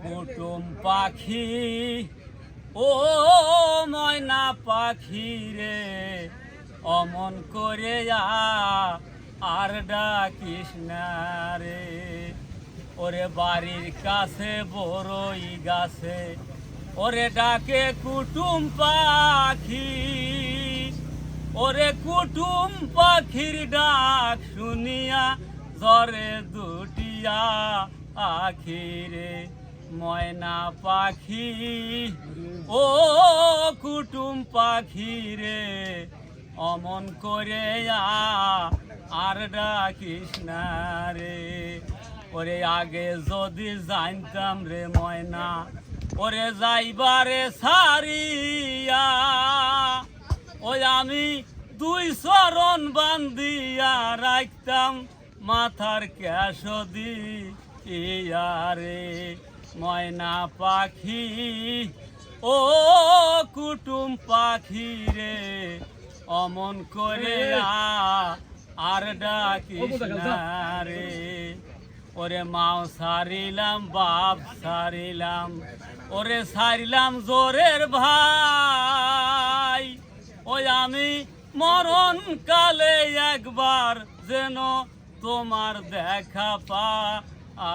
কুটুম পাখি ও ময়না পাখি রে অমন করে আর ডাকিস না রে। ওরে বাড়ির কাছে বড়ই গাছে ওরে ডাকে কুটুম পাখি, ওরে কুটুম পাখির ডাক শুনিয়া জ্বরে দুটিয়া আখিরে। ময়না পাখি ও কুটুম পাখি রে অমন করে আর ডাকিস না রে। ওরে আগে যদি জানতাম রে ময়না ওরে যাইবারে সারিয়া, ওই আমি দুই চরণ বান্ধিয়া রাখতাম মাথার ক্যাসদি ইয়ারে। ময়না পাখি ও কুটুম পাখি রে অমন করে আর ডাকিস না রে। ওরে মাও সারিলাম বাপ সারিলাম ওরে সারিলাম জোরের ভাই, ওই আমি মরণ কালে একবার যেন তোমার দেখা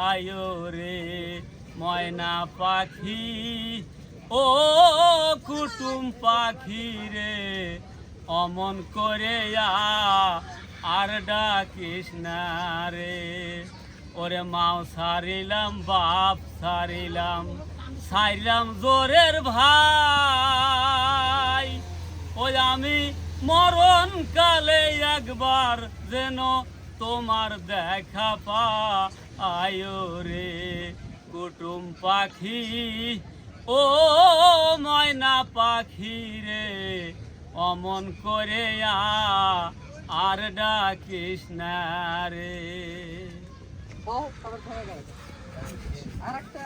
আয়ো রে। ময়না পাখি ও কুটুম পাখি রে অমন করে আর ডাকিস না রে। ওরে মাও সারিলাম বাপ সারিলাম সারিলাম জোরের ভাই, ওই আমি মরণ কালে একবার যেন তোমার দেখা আয়ো রে। কুটুম পাখি ও ময়না পাখি রে অমন করে আর ডাকিস না রে। আরেকটা